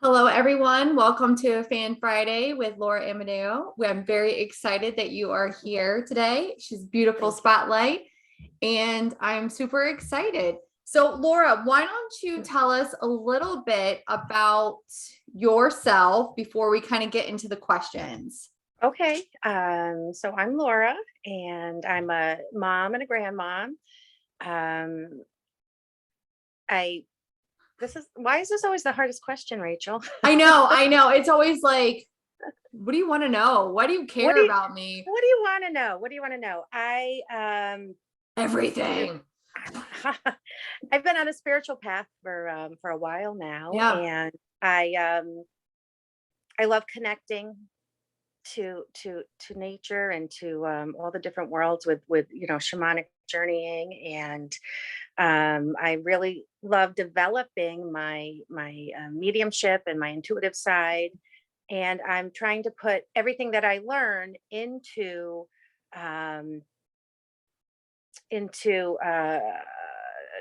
Hello, everyone. Welcome to Fan Friday with Laura Amedio. I'm very excited that you are here today. She's beautiful spotlight, and I'm super excited. So, Laura, why don't you tell us a little bit about yourself before we kind of get into the questions? Okay, so I'm Laura, and I'm a mom and a grandmom. Um, I This is why is this always the hardest question, Rachel? I know. It's always like, what do you want to know? Why do you What care do you about me? What do you want to know? What do you want to know? Spir- Everything. I've been on a spiritual path for a while now, Yeah. and I love connecting to nature and to all the different worlds with shamanic journeying, and I really love developing my mediumship and my intuitive side, and I'm trying to put everything that I learn um, into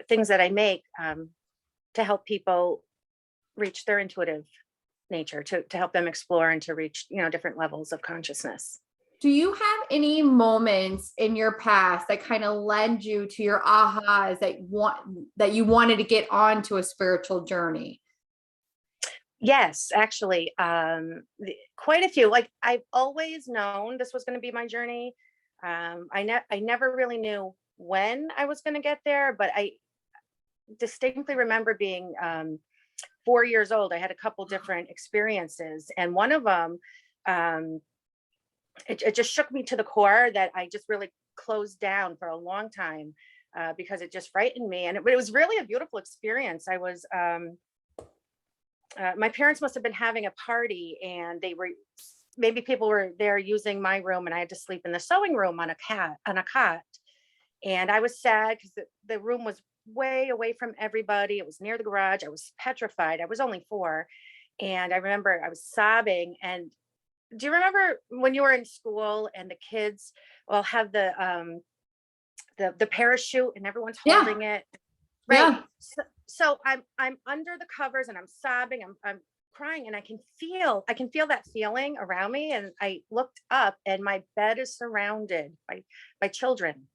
things that I make, to help people reach their intuitive nature, to help them explore and to reach different levels of consciousness. Do you have any moments in your past that kind of led you to your ahas that you wanted to get onto a spiritual journey? Yes, actually, quite a few. Like, I've always known this was going to be my journey. I never really knew when I was going to get there, but I distinctly remember being 4 years old. I had a couple different experiences, and one of them, um, it just shook me to the core, that I just really closed down for a long time, because it just frightened me. And it was really a beautiful experience. My parents must have been having a party, and maybe people were there using my room, and I had to sleep in the sewing room on a cot. And I was sad because the room was way away from everybody. It was near the garage. I was petrified. I was only 4. And I remember I was sobbing. And do you remember when you were in school and the kids all have the parachute and everyone's Yeah. holding it? Right. Yeah. So I'm under the covers, and I'm sobbing. I'm crying, and I can feel that feeling around me. And I looked up, and my bed is surrounded by children,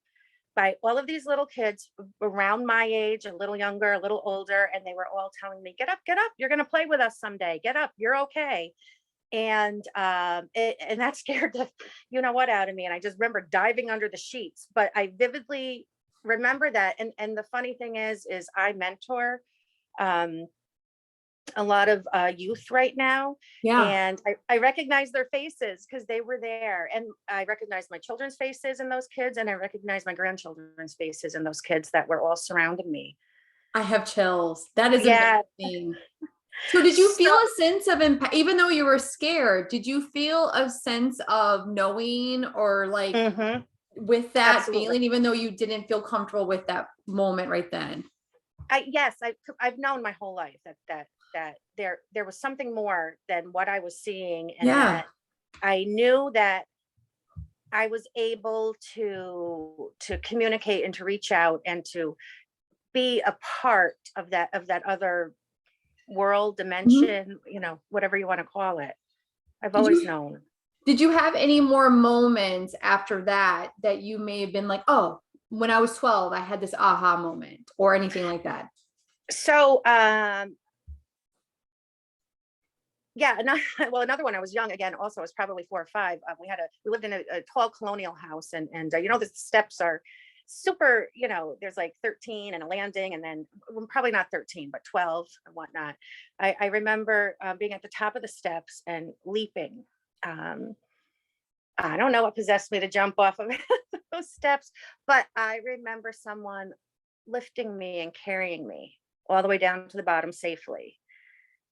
by all of these little kids around my age, a little younger, a little older, and they were all telling me, get up, you're going to play with us someday. Get up, you're okay." And and that scared the what out of me. And I just remember diving under the sheets. But I vividly remember that. And the funny thing is I mentor um a lot of youth right now, Yeah. and I recognize their faces because they were there, and I recognize my children's faces in those kids, and I recognize my grandchildren's faces in those kids that were all surrounding me. I have chills. That is Yeah. amazing. So did you feel So a sense of impact, even though you were scared, did you feel a sense of knowing or like mhm, with that absolutely. feeling, even though you didn't feel comfortable with that moment right then? Yes, I've known my whole life that there was something more than what I was seeing, and Yeah. that I knew that I was able to communicate and to reach out and to be a part of that other world, Mhm. dimension, whatever you want to call it. I've Did always you known. did you have any more moments after that that you may have been like, oh, when I was 12, I had this aha moment or anything like that? So yeah, another one. I was young again. Also, I was probably 4 or 5. We lived in a tall colonial house, and the steps are super. There's like 13 and a landing, and then, well, probably not 13, but 12 and whatnot. I remember being at the top of the steps and leaping. Um, I don't know what possessed me to jump off of those steps, but I remember someone lifting me and carrying me all the way down to the bottom safely.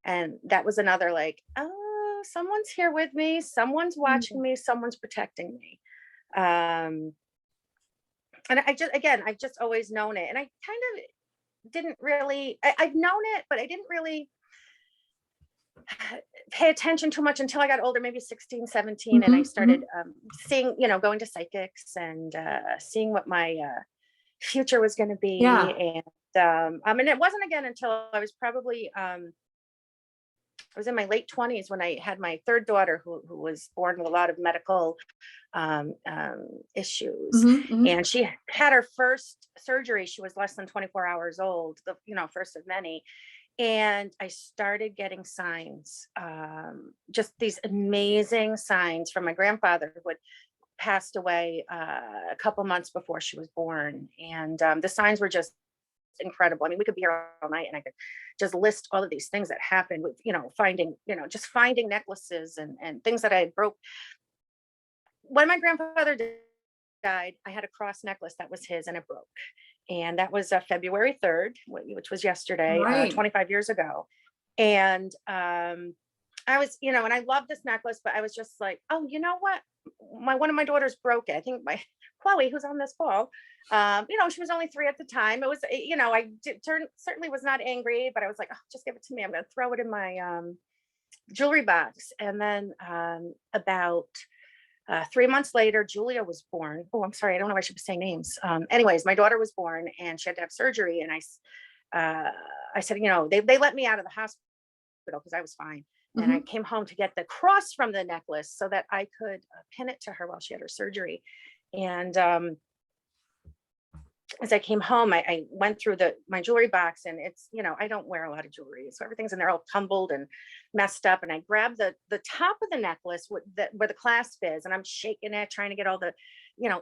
And that was another, like, oh, someone's here with me, someone's watching me, someone's protecting me. Um, and I've just always known it. And I kind of didn't really, I've known it, but I didn't really pay attention too much until I got older, maybe 16, 17. And I Mhm, started mhm. seeing, going to psychics, and seeing what my future was going to be. Yeah. And it wasn't again until I was probably I was in my late 20s when I had my third daughter, who was born with a lot of medical issues. Mhm. And she had her first surgery. She was less than 24 hours old, the first of many. And I started getting signs, just these amazing signs from my grandfather, who had passed away a couple months before she was born. And the signs were just incredible. I mean, we could be here all night and I could just list all of these things that happened with, finding, just finding necklaces and things that I had broke. When my grandfather died, I had a cross necklace that was his and it broke. And that was February 3rd, which was yesterday, Right. 25 years ago. And I was, and I love this necklace, but I was just like, oh, you know what? One of my daughters broke it. I think my Chloe, who's on this call, she was only 3 at the time. It was, certainly was not angry, but I was like, oh, just give it to me. I'm going to throw it in my jewelry box. And then about 3 months later, Julia was born. Oh, I'm sorry. I don't know if I should be saying names. Anyways, my daughter was born and she had to have surgery. And I said, they let me out of the hospital because I was fine. And I came home to get the cross from the necklace so that I could pin it to her while she had her surgery. And as I came home, I went through my jewelry box, and it's, I don't wear a lot of jewelry, so everything's in there all tumbled and messed up. And I grabbed the top of the necklace where the clasp is, and I'm shaking it, trying to get all the,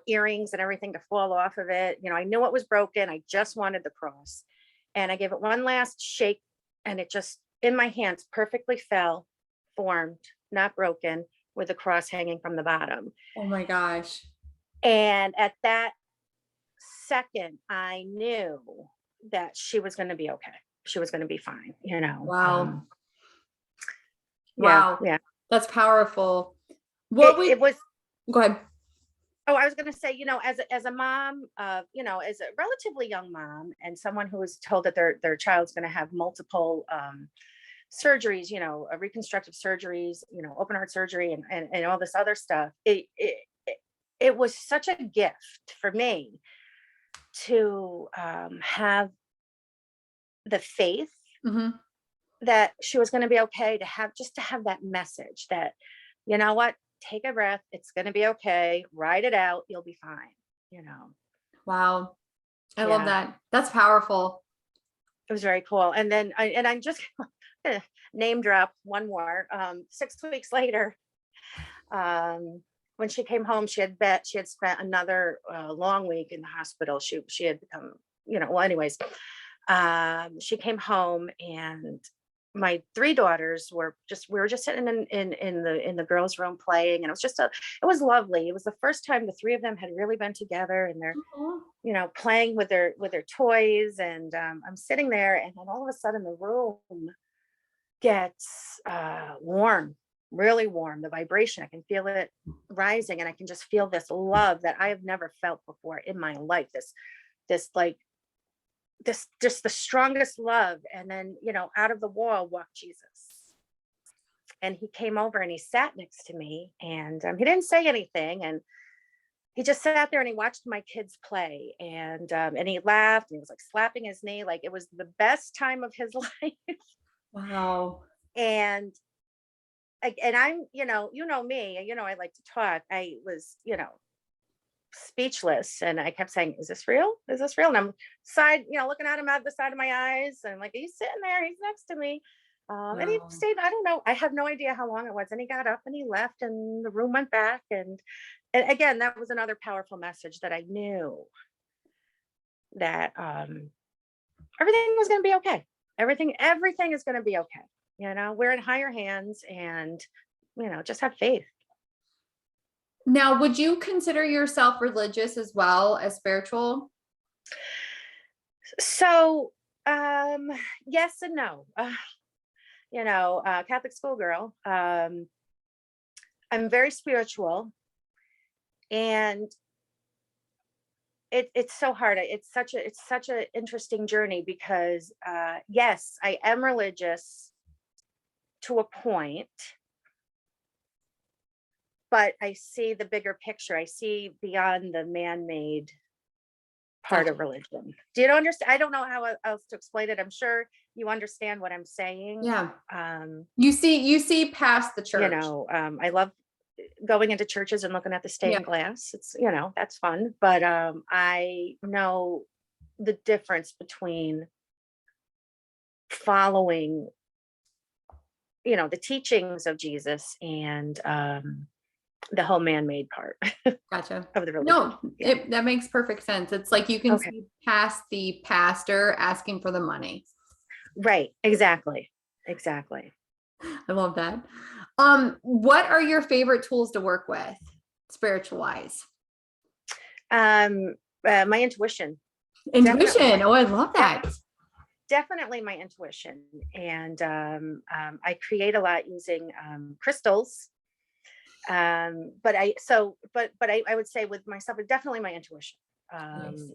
earrings and everything to fall off of it. I knew it was broken. I just wanted the cross, and I gave it one last shake, and it just in my hands perfectly formed, not broken, with the cross hanging from the bottom. Oh my gosh. And at that second, I knew that she was going to be okay. She was going to be fine, Wow. Yeah, Wow. yeah. That's powerful. It was. Go ahead. Oh, I was going to say, as a mom, as a relatively young mom, and someone who was told that their child's going to have multiple surgeries, reconstructive surgeries, open heart surgery, and all this other stuff. It was such a gift for me to have the faith that she was going to be okay, to have that message that, you know what, take a breath, it's going to be okay, ride it out, you'll be fine. Wow. I Yeah. love that. That's powerful. It was very cool. And then I'm just name drop one more. 6 weeks later, when she came home, she had spent another long week in the hospital. She had become, well, anyways, she came home, and my 3 daughters we were just sitting in the girls' room playing, and it was lovely. It was the first time the 3 of them had really been together, and they're, playing with their toys. And I'm sitting there, and then all of a sudden the room gets warm, really warm. The vibration, I can feel it rising, and I can just feel this love that I have never felt before in my life. Just the strongest love. And then, out of the wall walked Jesus. And he came over and he sat next to me, and he didn't say anything. And he just sat there and he watched my kids play, and he laughed, and he was like slapping his knee. Like it was the best time of his life. Wow. And I'm, me, I like to talk. I was, speechless, and I kept saying, is this real? Is this real? And I'm looking at him out of the side of my eyes, and I'm like, he's sitting there, he's next to me. And he stayed, I don't know, I have no idea how long it was. And he got up and he left, and the room went back. And again, that was another powerful message that I knew that everything was going to be okay. Everything is going to be okay. We're in higher hands, and, just have faith. Now, would you consider yourself religious as well as spiritual? So, yes and no. Catholic schoolgirl. I'm very spiritual, and it's so hard. It's such an interesting journey, because yes, I am religious to a point, but I see the bigger picture. I see beyond the man-made part of religion. Do you understand? I don't know how else to explain it. I'm sure you understand what I'm saying. Yeah. You see past the church. I love going into churches and looking at the stained glass. It's, that's fun. But I know the difference between following, the teachings of Jesus and the whole man-made part. Gotcha. Of the religion. No, that makes perfect sense. It's like you can see past the pastor asking for the money. Right. Exactly. I love that. What are your favorite tools to work with, spiritual wise? My intuition. Definitely. Oh, I love that. Definitely my intuition. And I create a lot using crystals. But I would say with myself, definitely my intuition. Nice.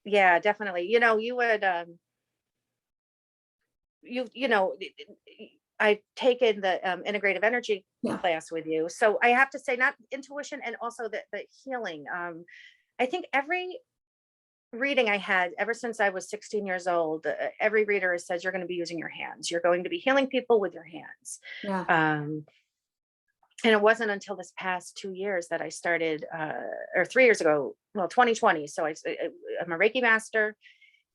Yeah, definitely. You would, I've taken the integrative energy class with you. So I have to say, not intuition, and also the healing. I think every reading I had ever since I was 16 years old, every reader says you're going to be using your hands. You're going to be healing people with your hands. Yeah. And it wasn't until this past 2 years that I started, or 3 years ago, 2020. So I'm a Reiki master,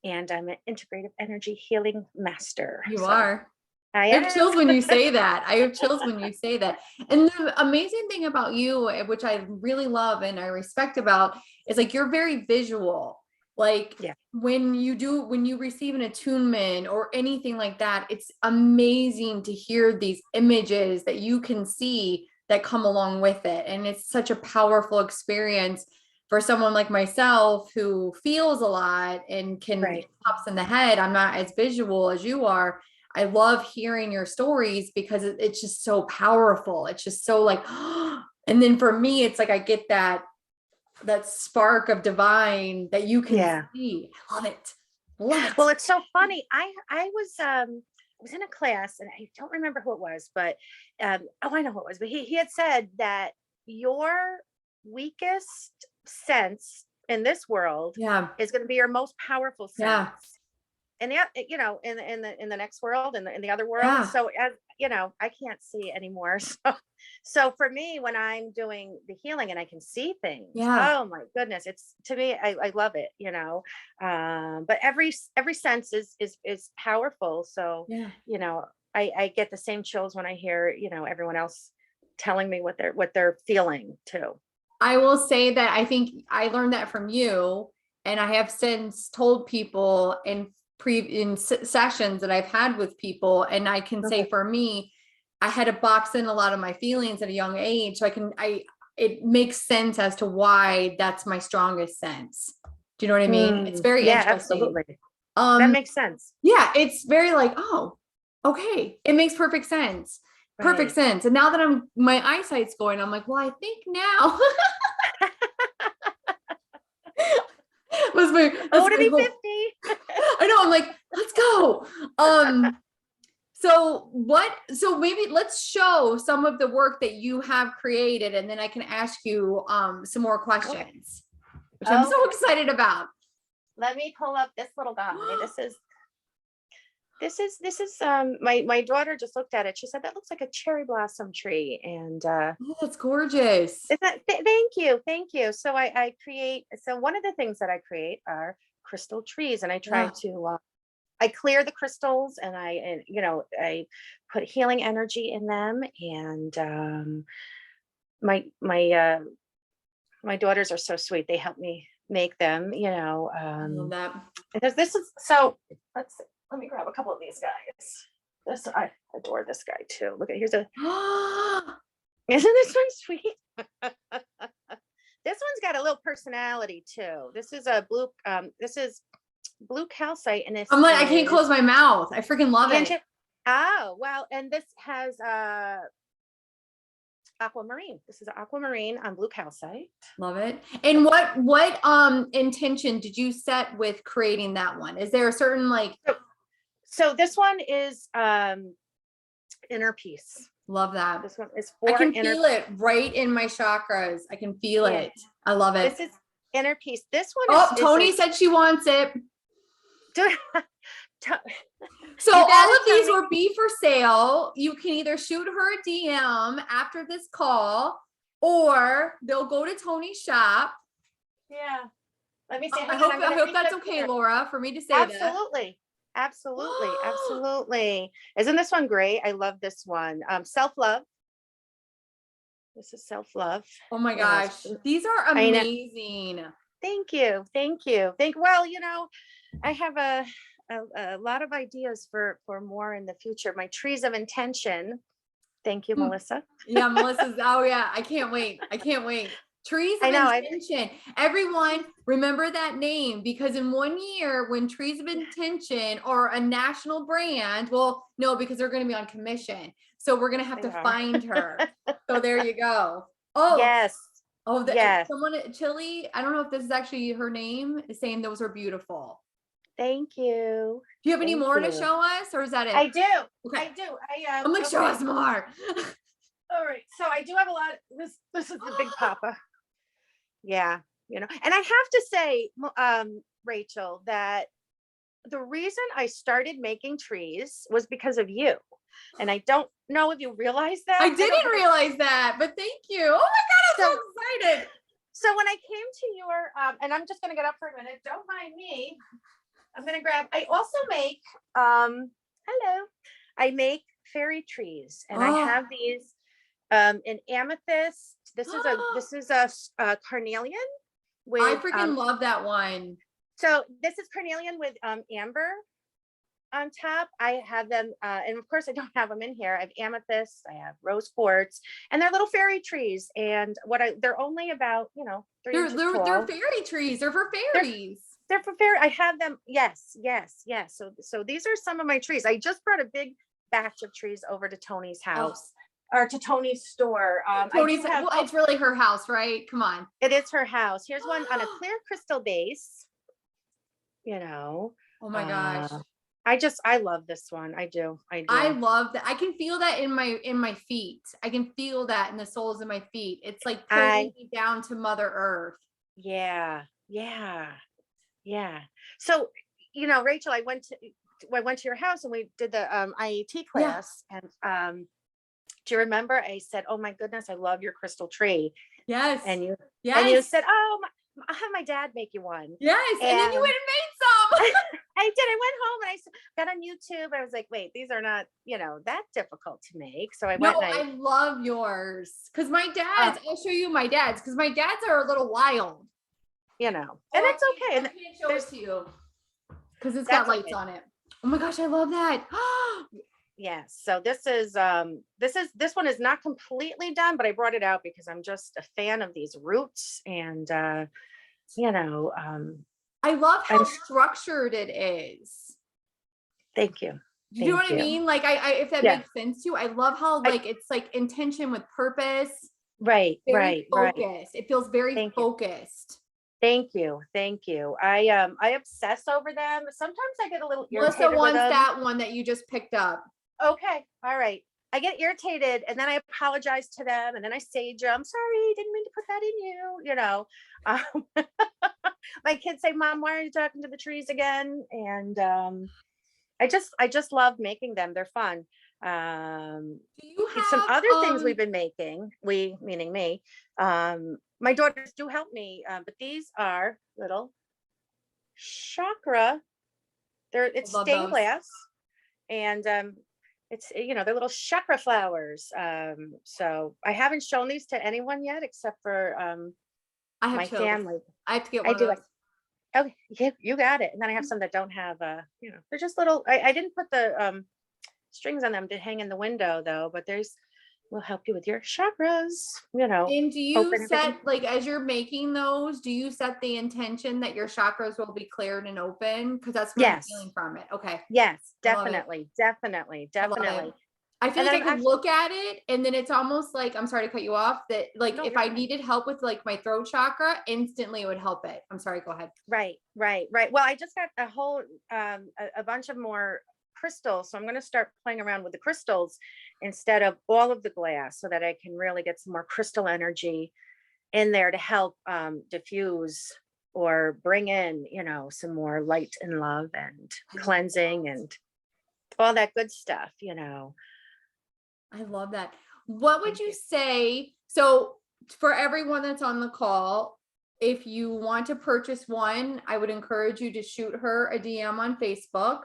and I'm an integrative energy healing master. You are. I have chills when you say that. I have chills when you say that. And the amazing thing about you, which I really love and I respect about, is like you're very visual. Like when you receive an attunement or anything like that, it's amazing to hear these images that you can see that come along with it. And it's such a powerful experience for someone like myself who feels a lot and can get pops in the head. I'm not as visual as you are. I love hearing your stories because it's just so powerful. It's just so like, and then for me, it's like I get that spark of divine that you can see. I love it. Well, it's so funny. I was in a class, and I don't remember who it was, but I know who it was. But he had said that your weakest sense in this world is going to be your most powerful sense. And in the next world, in the other world. So as I can't see anymore. So for me, when I'm doing the healing and I can see things, oh my goodness, it's, to me, I love it, but every sense is powerful. So, I get the same chills when I hear, everyone else telling me what they're feeling too. I will say that I think I learned that from you, and I have since told people in sessions that I've had with people, and I can say for me, I had to box in a lot of my feelings at a young age. So it makes sense as to why that's my strongest sense. Do you know what I mean? It's very interesting. Absolutely. That makes sense. Yeah. It's very like, oh, okay. It makes perfect sense. Perfect sense. And now that my eyesight's going, I'm like, well, I think now. To be 50. I know. I'm like, let's go. So maybe let's show some of the work that you have created, and then I can ask you some more questions, which I'm so excited about. Let me pull up this little guy. This is my daughter just looked at it. She said that looks like a cherry blossom tree, and that's gorgeous. Thank you. So I create. So one of the things that I create are crystal trees, and I try to. I clear the crystals, and I put healing energy in them, and my daughters are so sweet. They help me make them. I love that. Because this is so. Let me grab a couple of these guys. I adore this guy too. Look at isn't this one sweet? This one's got a little personality too. This is a blue. This is blue calcite, and I'm like, I can't close my mouth. I freaking love it. Oh well, and this has aquamarine. This is aquamarine on blue calcite. Love it. And what intention did you set with creating that one? Is there a certain like? So this one is inner peace. Love that. This one is for I can feel it right in my chakras. I can feel it. I love it. inner peace. This one Oh, is Tony like, said she wants it. to- So You got all it, of these Tony. will be for sale. You can either shoot her a DM after this call, or they'll go to Tony's shop. Yeah. Let me see. I hope that's okay, Laura, for me to say that. Absolutely. Absolutely. Absolutely. Isn't this one great? I love this one. Self-love. This is self-love. Oh my You know, gosh, these are I know. amazing. Thank you. Thank you. Well, I have a lot of ideas for more in the future. My trees of intention. Thank you, Melissa. Yeah, Melissa's. Oh yeah, I can't wait. I can't wait. Trees of I know. Intention. Everyone remember that name, because in 1 year, when Trees of Intention or a national brand, well, no, because they're going to be on commission. So we're going to have They to are. find her. So there you go. Oh, Yes. Yes. someone at Chili, I don't know if this is actually her name, is saying those are beautiful. Thank you. Do you have any Thank more to you. show us, or is that it? I do. Okay. I do. I'm like, show us more. All right. So I do have a lot. This is the big papa. Yeah. And I have to say, Rachel, that the reason I started making trees was because of you. And I don't know if you realize that. I didn't realize that, but thank you. Oh my God, I'm so excited. So when I came to your, and I'm just going to get up for a minute. Don't mind me. I'm going to grab, I also make, hello. I make fairy trees, and I have these in amethyst. This is a carnelian with, I freaking love that one. So this is carnelian with amber on top. I have them, and of course I don't have them in here. I have amethyst, I have rose quartz, and they're little fairy trees. And they're only about 3 inches tall. They're fairy trees. They're for fairies. They're for fairy. I have them. Yes. So these are some of my trees. I just brought a big batch of trees over to Tony's house. Or to Tony's store. Tony's, it's really her house, right? Come on. It is her house. Here's one on a clear crystal base. Oh my gosh. I love this one. I do. I love that. I can feel that in my feet. I can feel that in the soles of my feet. It's like pulling me down to Mother Earth. Yeah. So, Rachel, I went to your house and we did the IET class. Yeah. And do you remember I said, oh my goodness, I love your crystal tree. Yes. And you said, oh, I'll have my dad make you one. Yes. And then you went and made some. I did. I went home and I got on YouTube. I was like, wait, these are not, that difficult to make. So I went. No, I love yours. Cause my dad's, I'll show you my dad's, because my dad's are a little wild. And it's okay. And I can't show it to you because it's got lights on it. Oh my gosh, I love that. Yes. So this one is not completely done, but I brought it out because I'm just a fan of these roots, and I love how structured it is. Thank you. You know what I mean? Like I if that makes sense to you. I love how it's like intention with purpose. Right. Very focused. Right. It feels very focused. Thank you. I obsess over them. Sometimes I get a little irritated. Melissa wants that one that you just picked up. Okay. All right. I get irritated and then I apologize to them and then I sage them. I'm sorry, didn't mean to put that in you. My kids say, Mom, why are you talking to the trees again? And I just love making them. They're fun. Do you have some other things we've been making? We, meaning me. My daughters do help me, but these are little chakra. It's stained glass, and it's they're little chakra flowers. So I haven't shown these to anyone yet, except for I have my family. I have to get one of those. Oh, yeah, you got it. And then I have some that don't have, they're just little. I didn't put the strings on them to hang in the window though, but will help you with your chakras, And do you set, like, as you're making those, do you set the intention that your chakras will be cleared and open? Because that's what I'm feeling from it. Okay. Yes, definitely. I feel like I could look at it and then it's almost like, I'm sorry to cut you off, that like if I needed help with like my throat chakra, instantly it would help it. I'm sorry, go ahead. Right. Well, I just got a whole, a bunch of more crystals. So I'm going to start playing around with the crystals instead of all of the glass so that I can really get some more crystal energy in there to help diffuse or bring in, you know, some more light and love and cleansing and all that good stuff, you know. I love that. What would you say? So for everyone that's on the call, if you want to purchase one, I would encourage you to shoot her a DM on Facebook.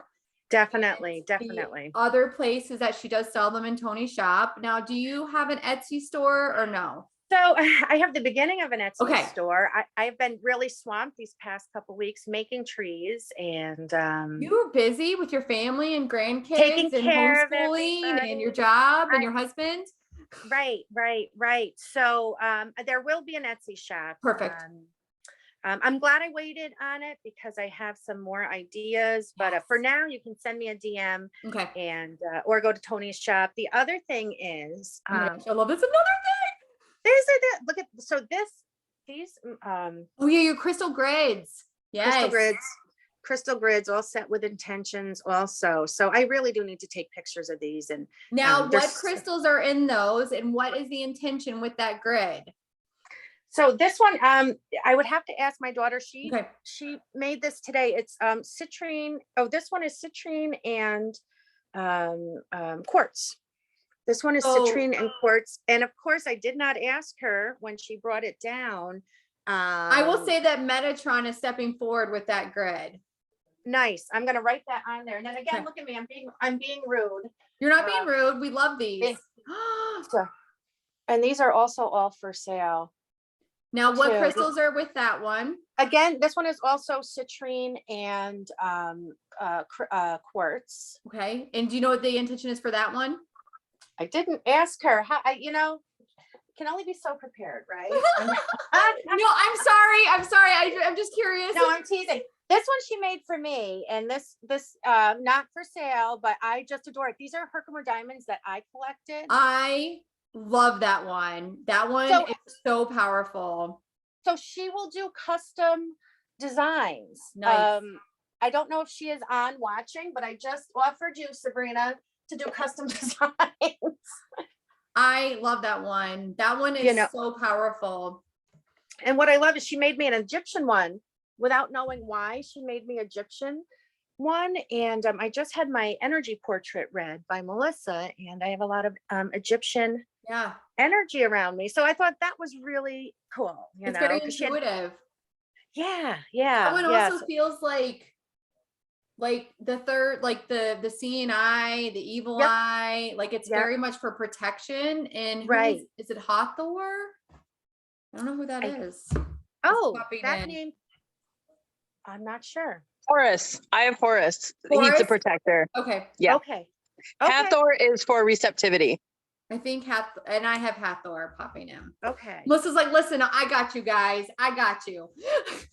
Definitely, The definitely. other places that she does sell them in Tony's shop. Now, do you have an Etsy store or no? So I have the beginning of an Etsy Okay. store. I've been really swamped these past couple weeks making trees and You were busy with your family and grandkids taking and care of homeschooling and everybody. your job and your husband. Right. So there will be an Etsy shop. Perfect. I'm glad I waited on it because I have some more ideas, but for now you can send me a DM Okay. and or go to Tony's shop. The other thing is, Oh my gosh, I love this. Another thing. these are the look at so these Oh yeah, your crystal grids. Yes. crystal grids all set with intentions also. So I really do need to take pictures of these. And Now, what crystals are in those, and what is the intention with that grid? so this one, I would have to ask my daughter. She made this today. It's citrine. Oh, this one is citrine and quartz. This one is citrine and quartz. And of course, I did not ask her when she brought it down. I will say that Metatron is stepping forward with that grid. Nice. I'm going to write that on there. And then again, look at me. I'm being rude. You're not being rude. We love these. And these are also all for sale. Now, what crystals are with that one? Again, this one is also citrine and quartz. Okay. And do you know what the intention is for that one? I didn't ask her. How, you know, can only be so prepared, right? No, I'm sorry. I'm just curious. No, I'm teasing. This one she made for me, and this not for sale, but I just adore it. These are Herkimer Diamonds that I collected. I love that one. That one is so powerful. So she will do custom designs. Nice. I don't know if she is on watching, but I just offered you, Sabrina, to do custom designs. I love that one. That one is so powerful. And what I love is she made me an Egyptian one without knowing why she made me Egyptian one. And I just had my energy portrait read by Melissa, and I have a lot of Egyptian energy around me. So I thought that was really cool. It's very intuitive. Yeah. That one also feels like the third, like the seeing eye, the evil eye, like it's very much for protection. And is it Hathor? I don't know who that is. Oh, that name. I'm not sure. Horus. I have Horus. He's the protector. Okay. Yeah. Okay. Hathor is for receptivity. I think and I have Hathor popping in. Okay. Melissa's like, listen, I got you guys. I got you.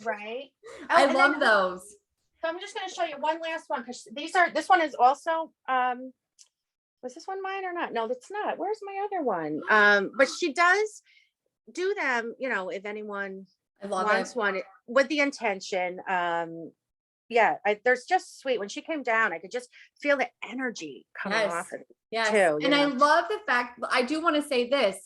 Right. I love those. So I'm just going to show you one last one because this one is also, was this one mine or not? No, that's not. Where's my other one? But she does do them, you know, if anyone wants one with the intention. There's just sweet. When she came down, I could just feel the energy coming off of it. Too, and I love the fact, I do want to say this.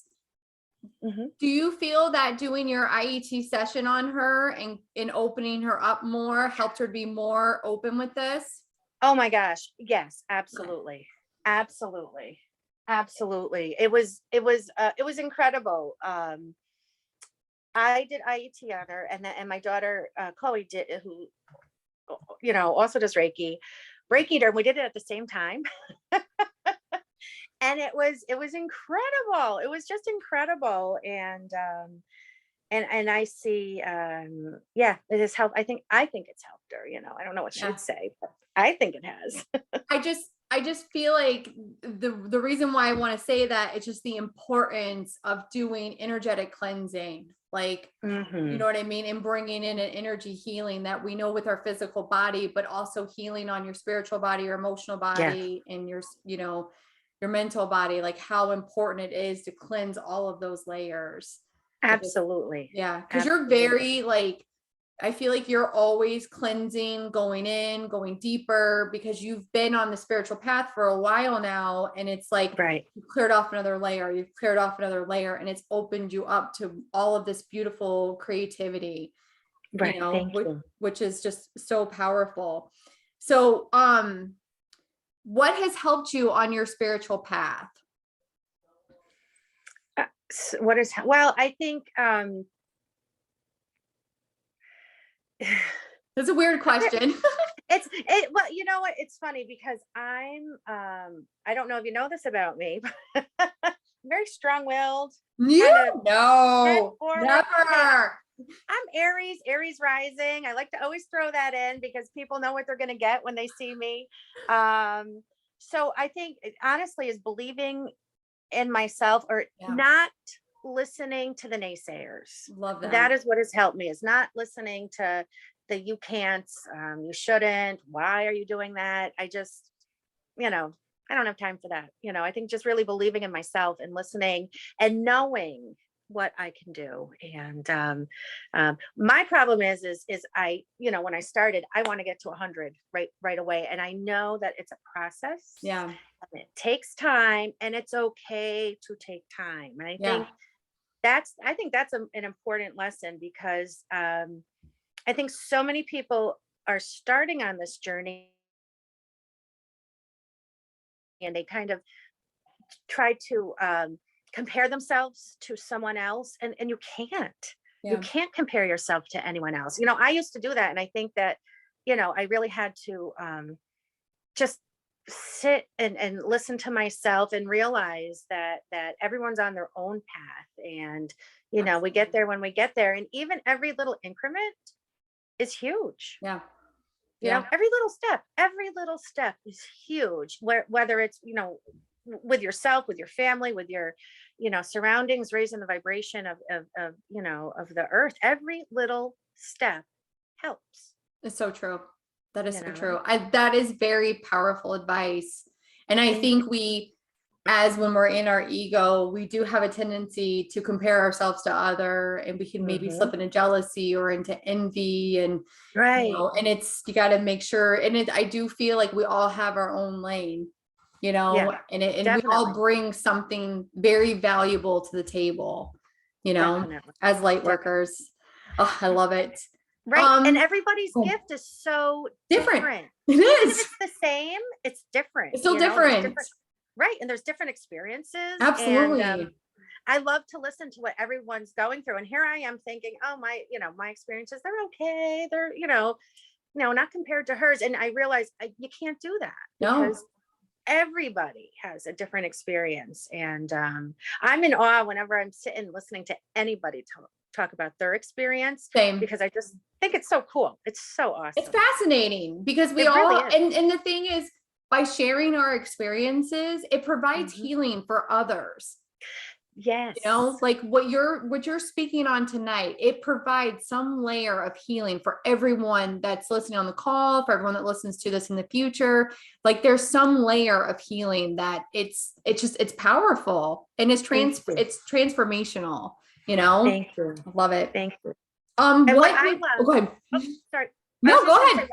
Do you feel that doing your IET session on her and opening her up more helped her to be more open with this? Oh my gosh. Yes, absolutely. Absolutely. It was incredible. I did IET on her, and my daughter, Chloe did, who, you know, also does Reiki her, and we did it at the same time. And it was incredible. It was just incredible. And I see, it has helped. I think it's helped her, you know, I don't know what she'd say, but I think it has. I just feel like the reason why I want to say that it's just the importance of doing energetic cleansing, like, you know what I mean? And bringing in an energy healing that we know with our physical body, but also healing on your spiritual body, your emotional body, and your, you know, your mental body, like how important it is to cleanse all of those layers. Absolutely. Because you're very I feel like you're always cleansing, going in, going deeper, because you've been on the spiritual path for a while now. And it's like, you've cleared off another layer, and it's opened you up to all of this beautiful creativity. Right. you know, Thank you. which is just so powerful. So, what has helped you on your spiritual path? What is, well, I think, That's a weird question. well, you know what? It's funny because I don't know if you know this about me, but I'm very strong-willed, You? kind of No, straightforward. never. I'm Aries rising. I like to always throw that in because people know what they're going to get when they see me. So I think it honestly is believing in myself, or Yeah. not listening to the naysayers. Love that. That is what has helped me, is not listening to the you can't, you shouldn't, why are you doing that? I just, I don't have time for that. I think just really believing in myself and listening and knowing what I can do. And my problem is I, when I started, I want to get to 100 right away. And I know that it's a process. Yeah. And it takes time, and it's okay to take time. And I think that's an important lesson, because I think so many people are starting on this journey, and they kind of try to compare themselves to someone else, and you can't. Yeah. You can't compare yourself to anyone else. I used to do that, and I think that I really had to just sit and listen to myself and realize that everyone's on their own path, and we get there when we get there, and even every little increment is huge. Yeah. Every little step is huge, whether it's with yourself, with your family, with your surroundings, raising the vibration of the earth. Every little step helps. It's so true. That is so true. That is very powerful advice. And I think when we're in our ego, we do have a tendency to compare ourselves to other, and we can maybe slip into jealousy or into envy, and and you got to make sure. And I do feel like we all have our own lane, and we all bring something very valuable to the table, as light workers. Oh, I love it. Right. And everybody's gift is so different. It Even is. if it's the same, it's different. It's still different. Right. And there's different experiences. Absolutely. And I love to listen to what everyone's going through. And here I am thinking, oh, my experiences, they're okay. They're, not compared to hers. And I realized you can't do that, because everybody has a different experience. And I'm in awe whenever I'm sitting listening to anybody talk about their experience. Same. Because I just think it's so cool. It's so awesome. It's fascinating, because we all, and the thing is, by sharing our experiences, it provides healing for others. Yes. Like what you're speaking on tonight, it provides some layer of healing for everyone that's listening on the call, for everyone that listens to this in the future. Like there's some layer of healing that it's powerful, and it's transformational, Thank you. I love it. Thank you. What I love, go ahead. Sorry. No, go ahead.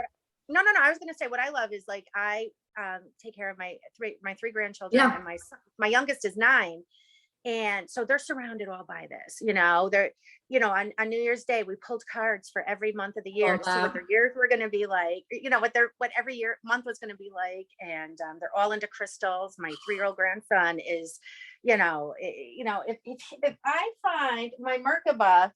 No. I was going to say, what I love is, like, I take care of my three grandchildren, and my youngest is 9. And so they're surrounded all by this, they're, on New Year's Day, we pulled cards for every month of the year to see what their years were going to be like, what every month was going to be like. And they're all into crystals. My 3-year-old grandson is, if I find my Merkaba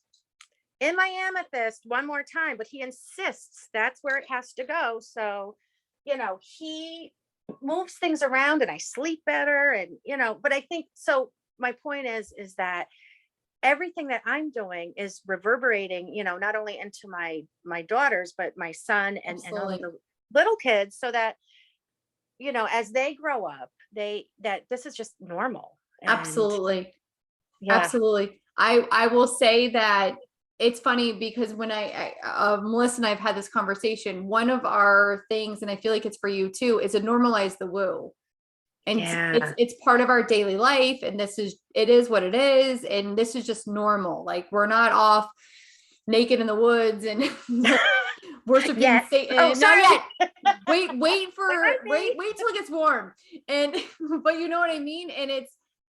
in my amethyst one more time, but he insists that's where it has to go. So, he moves things around, and I sleep better, and, but I think, so my point is that everything that I'm doing is reverberating, not only into my daughters, but my son and all of the little kids, so that, as they grow up, that this is just normal. Absolutely. Absolutely. I will say that it's funny, because when Melissa and I've had this conversation, one of our things, and I feel like it's for you too, is to normalize the woo. And it's part of our daily life, and it is what it is, and this is just normal. Like, we're not off naked in the woods and worshiping Satan. Oh, sorry. Not yet. Wait till it gets warm. And but you know what I mean? And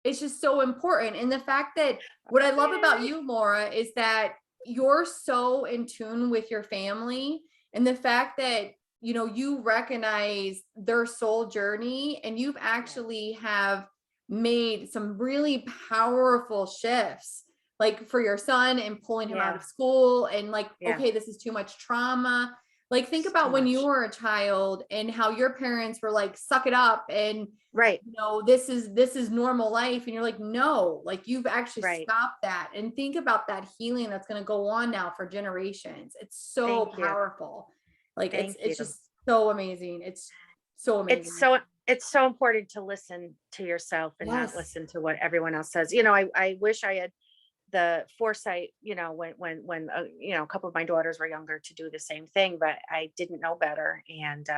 it's just so important. And the fact that what I love about you, Laura, is that you're so in tune with your family, and the fact that, you know, you recognize their soul journey, and you've actually have made some really powerful shifts, like for your son, and pulling him out of school, and like, Yeah. okay, this is too much trauma. Like, think It's about too when much. you were a child and how your parents were like, suck it up, and Right. you know, this is normal life. And you're like, no, like you've actually Right. stopped that. And think about that healing that's going to go on now for generations. It's so Thank you. powerful. Like Thank it's you. just so amazing. It's so amazing. It's so important to listen to yourself and not Yes. listen to what everyone else says. You know, I wish I had the foresight, you know, when you know, a couple of my daughters were younger, to do the same thing, but I didn't know better. And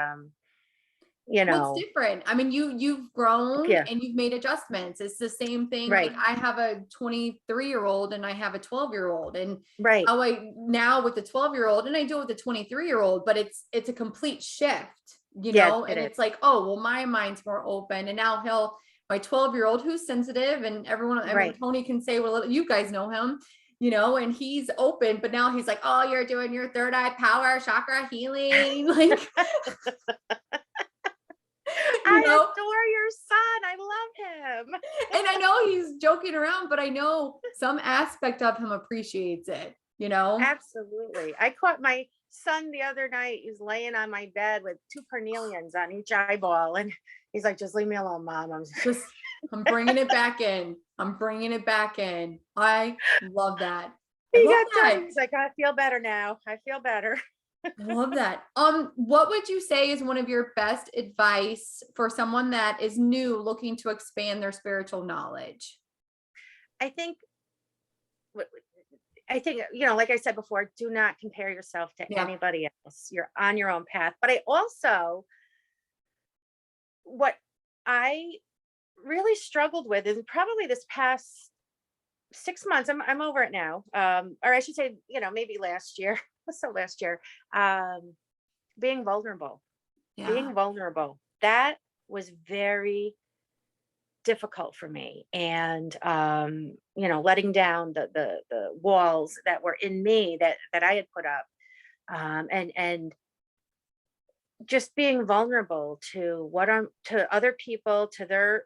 you What's know, different? I mean, you've grown yeah, and you've made adjustments. It's the same thing. right, Like I have a 23-year-old and I have a 12-year-old, and right, how I now with the 12-year-old, and I do it with the 23-year-old, but it's a complete shift, you yeah, know, it and is. it's like, oh, well, my mind's more open. And now my 12-year-old who's sensitive, and everyone, I mean, Right. Tony can say, well, you guys know him, you know, and he's open, but now he's like, oh, you're doing your third eye power chakra healing. Like, I you know, adore your son. I love him. and I know he's joking around, but I know some aspect of him appreciates it, you know? Absolutely. I caught my son the other night. He's laying on my bed with 2 carnelians on each eyeball. And he's like, just leave me alone, mom. I'm bringing it back in. I'm bringing it back in. I love that. I He love got that. done. He's like, I feel better now. I feel better. I love that. What would you say is one of your best advice for someone that is new looking to expand their spiritual knowledge? I think, you know, like I said before, do not compare yourself to Yeah. anybody else. You're on your own path. But I also, what I really struggled with is probably this past 6 months. I'm over it now. Or I should say, you know, maybe last year. So last year, being vulnerable, Yeah. that was very difficult for me. And, you know, letting down the walls that were in me that I had put up, and just being vulnerable to to other people, to their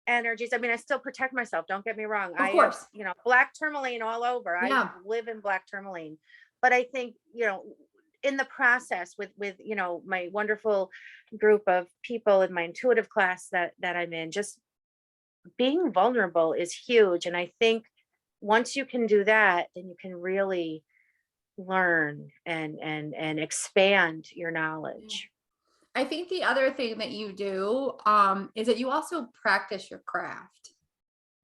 energies. I mean, I still protect myself. Don't get me wrong. Of I have, course. you know, black tourmaline all over. I Yeah. live in black tourmaline. But I think, you know, in the process with, you know, my wonderful group of people in my intuitive class that I'm in, just being vulnerable is huge. And I think once you can do that, then you can really learn and expand your knowledge. I think the other thing that you do is that you also practice your craft.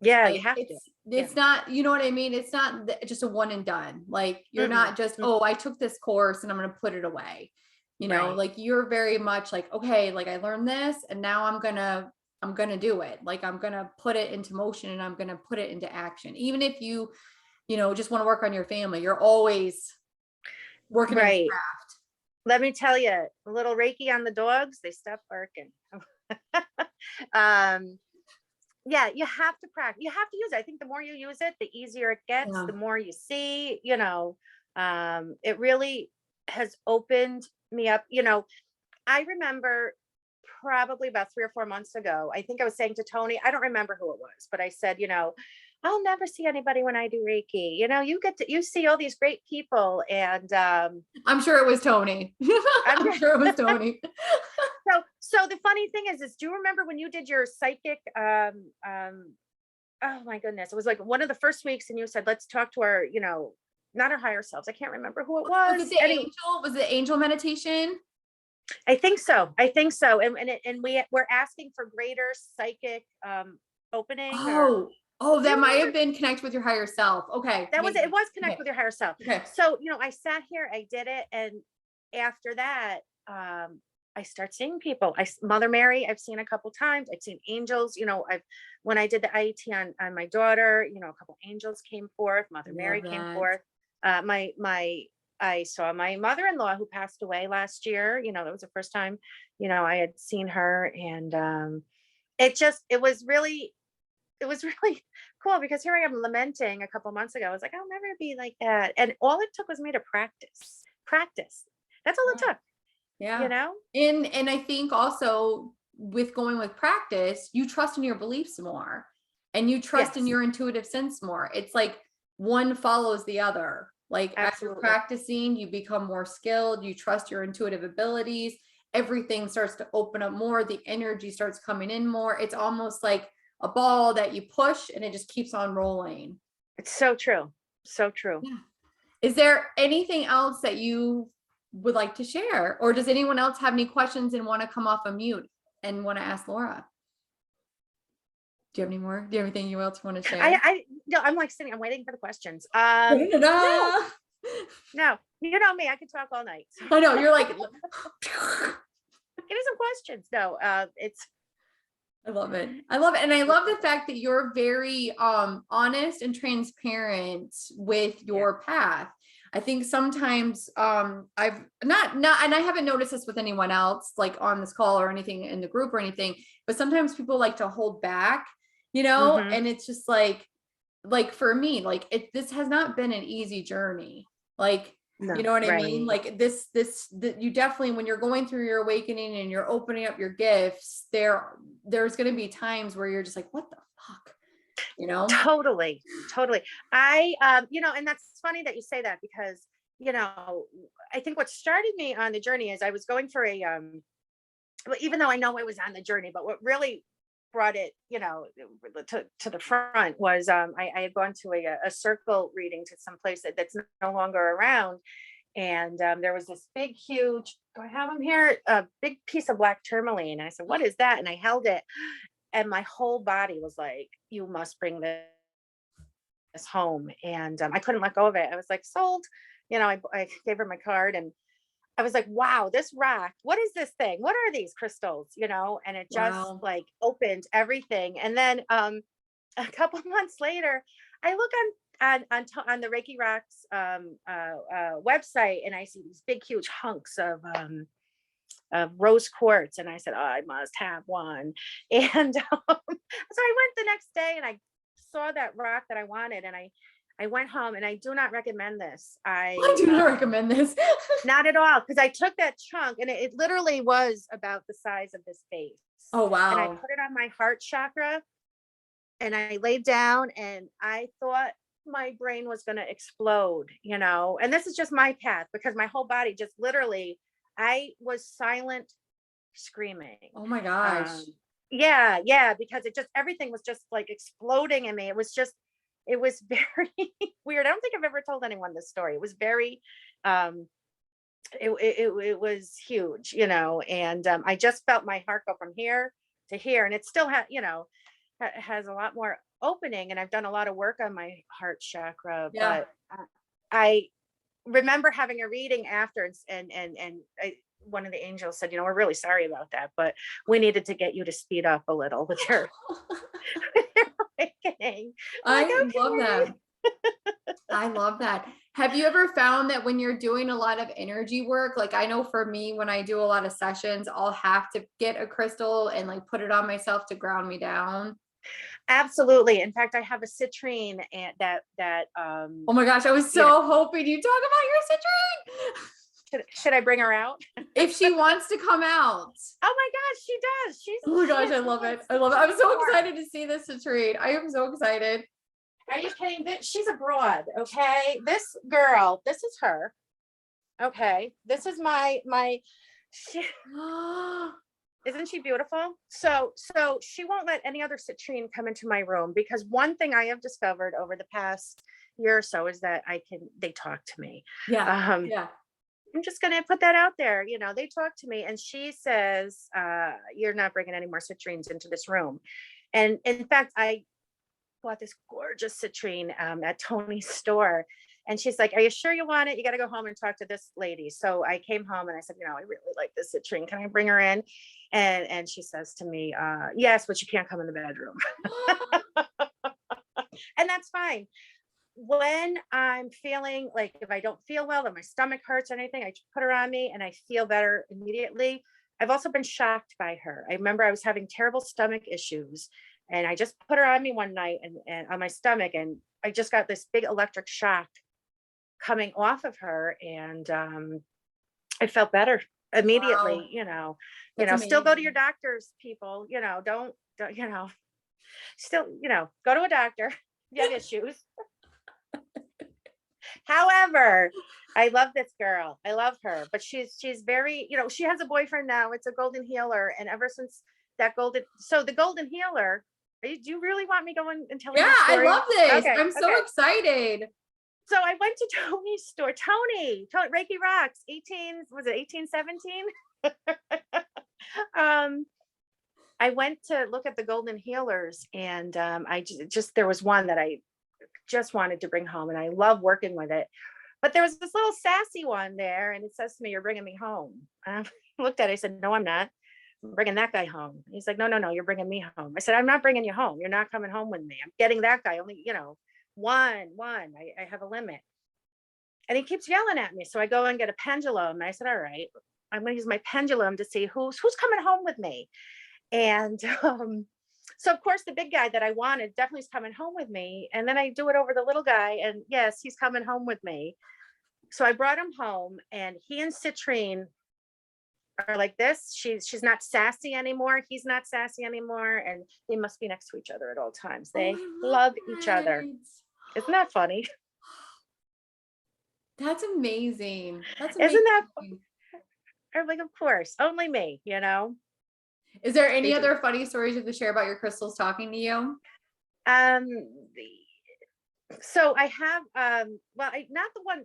Yeah, you Like have to. it's not, you know what I mean? It's not just a one and done. Like you're Mm-mm, not just, mm, oh, I took this course and I'm going to put it away. You know, right. like you're very much like, okay, like I learned this and now I'm going to do it. Like I'm going to put it into motion and I'm going to put it into action. Even if you know, just want to work on your family, you're always working in the Right. craft. Let me tell you, a little Reiki on the dogs, they stop barking. Yeah, you have to practice. You have to use it. I think the more you use it, the easier it gets, Yeah. the more you see, you know, it really has opened me up. You know, I remember probably about 3 or 4 months ago, I think I was saying to Tony, I don't remember who it was, but I said, you know, I'll never see anybody when I do Reiki. You know, you see all these great people. And I'm sure it was Tony. I'm sure it was Tony. So the funny thing is do you remember when you did your psychic, oh my goodness, it was like one of the first weeks, and you said, let's talk to our, you know, not our higher selves. I can't remember who it was. Was it the angel? Was it angel meditation? I think so. And we're asking for greater psychic opening. That might have been connect with your higher self. Okay. That was it. It was connect Okay. with your higher self. Okay. So, you know, I sat here, I did it. And after that, I start seeing people. Mother Mary, I've seen a couple times. I've seen angels. You know, when I did the IET on my daughter, you know, a couple angels came forth. Mother Mary came forth. I saw my mother-in-law who passed away last year. You know, that was the first time, you know, I had seen her. And it was really it was really cool because here I am lamenting a couple months ago. I was like, I'll never be like that. And all it took was me to practice. That's all it Yeah. took, Yeah. you know? And I think also with going with practice, you trust in your beliefs more and you trust in Yes, your intuitive sense more. It's like one follows the other. Like as you're absolutely. practicing, you become more skilled, you trust your intuitive abilities, everything starts to open up more, the energy starts coming in more. It's almost like a ball that you push and it just keeps on rolling. It's so true. So true. Yeah. Is there anything else that you would like to share? Or does anyone else have any questions and want to come off a mute and want to ask Laura? Do you have any more? Do you have anything you else want to share? No, I'm like sitting, I'm waiting for the questions. Da-da-da. No, you know me, I could talk all night. So I know you're like, give me some questions. No, it's I love it. I love it. And I love the fact that you're very honest and transparent with your path. I think sometimes I've not and I haven't noticed this with anyone else like on this call or anything in the group or anything, but sometimes people like to hold back, and it's just like for me, like this has not been an easy journey. Like no, you know what I mean? right. Like you definitely, when you're going through your awakening and you're opening up your gifts, there's going to be times where you're just like, what the fuck, Totally. I, and that's funny that you say that because, I think what started me on the journey is I was going for well, even though I know I was on the journey, but what really brought it, to the front was I had gone to a circle reading to some place that's no longer around. And there was this big, huge, do I have them here? A big piece of black tourmaline. And I said, what is that? And I held it. And my whole body was like, you must bring this home. And I couldn't let go of it. I was like, sold. I gave her my card and I was like, wow, this rock, what is this thing? What are these crystals? And it just Wow. like opened everything. And then a couple months later, I look on the Reiki Rocks website and I see these big, huge hunks of rose quartz. And I said, oh, I must have one. And so I went the next day and I saw that rock that I wanted. And I went home and I do not recommend this. I do not recommend this. Not at all. Because I took that chunk and it literally was about the size of this face. Oh, wow. And I put it on my heart chakra and I laid down and I thought my brain was going to explode, and this is just my path because my whole body just literally, I was silent screaming. Oh my gosh. Yeah, because everything was just like exploding in me. It was very weird. I don't think I've ever told anyone this story. It was very, it was huge, and I just felt my heart go from here to here, and it still has a lot more opening, and I've done a lot of work on my heart chakra. Yeah. But I remember having a reading after, and one of the angels said, we're really sorry about that, but we needed to get you to speed up a little with your awakening. I love that. I love that. Have you ever found that when you're doing a lot of energy work, like I know for me, when I do a lot of sessions, I'll have to get a crystal and like put it on myself to ground me down? Absolutely. In fact, I have a citrine and that oh my gosh, I was so hoping you talk about your citrine. Should I bring her out? If she wants to come out. Oh my gosh, she does. Oh my gosh, I love it. I love it. I'm so excited to see this citrine. I am so excited. Are you kidding? She's abroad. Okay. This girl, this is her. Okay. This is isn't she beautiful? So she won't let any other citrine come into my room because one thing I have discovered over the past year or so is that they talk to me. Yeah. Yeah. I'm just going to put that out there. They talk to me and she says, you're not bringing any more citrines into this room. And in fact, I bought this gorgeous citrine at Tony's store. And she's like, are you sure you want it? You got to go home and talk to this lady. So I came home and I said, I really like this citrine. Can I bring her in? And she says to me, yes, but you can't come in the bedroom. And that's fine. When I'm feeling like, if I don't feel well, or my stomach hurts or anything, I put her on me and I feel better immediately. I've also been shocked by her. I remember I was having terrible stomach issues And I just put her on me one night and on my stomach, and I just got this big electric shock coming off of her. And I felt better immediately. Wow. Still go to your Amazing. doctors, people, don't, still, go to a doctor if you have issues. However, I love this girl. I love her, but she's very, she has a boyfriend now. It's a golden healer. And ever since the golden healer, do you really want me going and telling Yeah, the I story? love this. Okay, I'm so okay. excited. So I went to Tony's store. Tony, Reiki Rocks, 1817. I went to look at the golden healers, and I just there was one that I just wanted to bring home, and I love working with it. But there was this little sassy one there, and it says to me, "You're bringing me home." And I looked at it. I said, "No, I'm not. I'm bringing that guy home." He's like, "No, you're bringing me home." I said, "I'm not bringing you home. You're not coming home with me. I'm getting that guy. Only, one. I have a limit." And he keeps yelling at me. So I go and get a pendulum. And I said, "All right, I'm going to use my pendulum to see who's coming home with me." And so of course the big guy that I wanted definitely is coming home with me. And then I do it over the little guy, and yes, he's coming home with me. So I brought him home, and he and Citrine are like this. She's not sassy anymore. He's not sassy anymore. And they must be next to each other at all times. They love each other. Isn't that funny? That's amazing. That's Isn't that amazing. Or like, of course, only me, Is there any They do. other funny stories you have to share about your crystals talking to you? So I have not the one.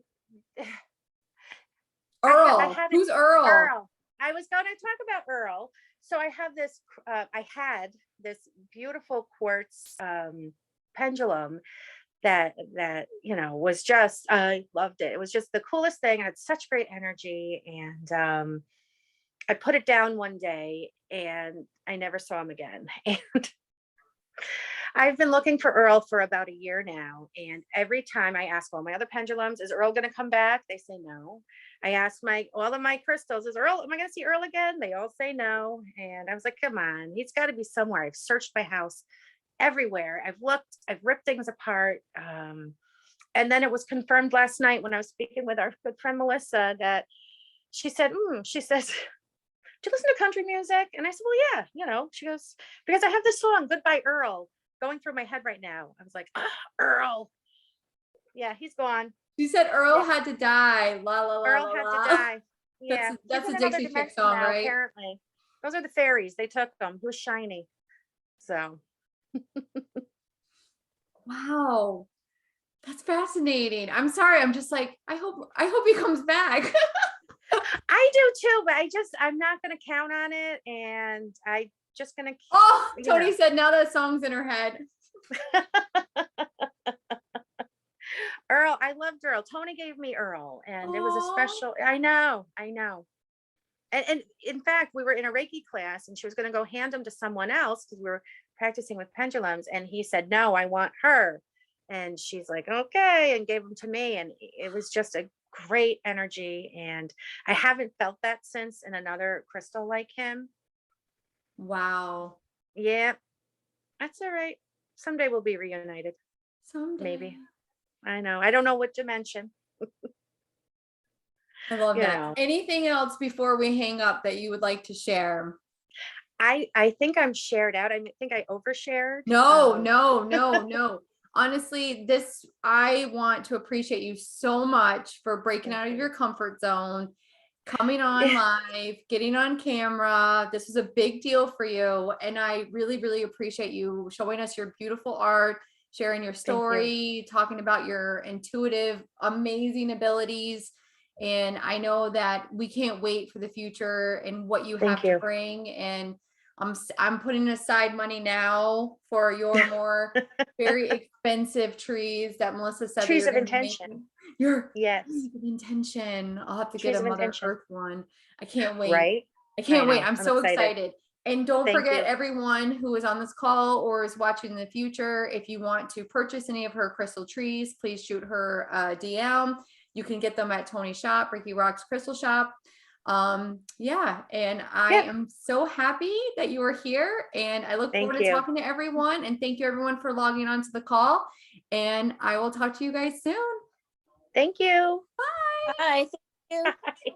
Earl. Who's Earl? Earl. I was going to talk about Earl. So I have this. I had this beautiful quartz pendulum that was just, I loved it. It was just the coolest thing. It had such great energy, and I put it down one day, and I never saw him again. And I've been looking for Earl for about a year now. And every time I ask all my other pendulums, "Is Earl going to come back?" They say no. I ask all of my crystals, am I going to see Earl again? They all say no. And I was like, come on, he's got to be somewhere. I've searched my house everywhere. I've looked, I've ripped things apart. And then it was confirmed last night when I was speaking with our good friend Melissa, that she said, she says, "Do you listen to country music?" And I said, "Well, yeah." She goes, "Because I have this song, Goodbye Earl, going through my head right now." I was like, Earl. Yeah, he's gone. You said Earl had to die. La la la. Earl la, had la. to die. Yeah, That's he's a in another Dixie Chick dimension song, now, right? apparently. Those are the fairies. They took him. He was shiny. So. Wow. That's fascinating. I'm sorry. I'm just like, I hope he comes back. I do too, but I'm not going to count on it. And I just going to. Oh, Tony said now that song's in her head. Earl, I loved Earl. Tony gave me Earl, and it was a special. I know. And in fact, we were in a Reiki class, and she was going to go hand them to someone else because we were practicing with pendulums. And he said, "No, I want her." And she's like, "Okay," and gave them to me. And it was just a great energy. And I haven't felt that since in another crystal like him. Wow. Yeah, that's all right. Someday we'll be reunited. Someday. Maybe. I know. I don't know what dimension. I love that. Anything else before we hang up that you would like to share? I think I'm shared out. I think I overshared. No. Honestly, I want to appreciate you so much for breaking out of your comfort zone, coming on live, getting on camera. This was a big deal for you. And I really, really appreciate you showing us your beautiful art, sharing your story, talking about your intuitive, amazing abilities. And I know that we can't wait for the future and what you have to bring. And I'm putting aside money now for your more very expensive trees that Melissa said. Trees of intention. Trees of intention. I'll have to get a Mother Earth one. I can't wait. Right? I can't wait. I'm so excited. And don't forget, everyone who is on this call or is watching in the future, if you want to purchase any of her crystal trees, please shoot her a DM. You can get them at Tony's shop, Reiki Rocks Crystal Shop. Yeah, and I am so happy that you are here, and I look forward to talking to everyone, and thank you everyone for logging on to the call, and I will talk to you guys soon. Thank you. Bye. Bye. Thank you. Bye.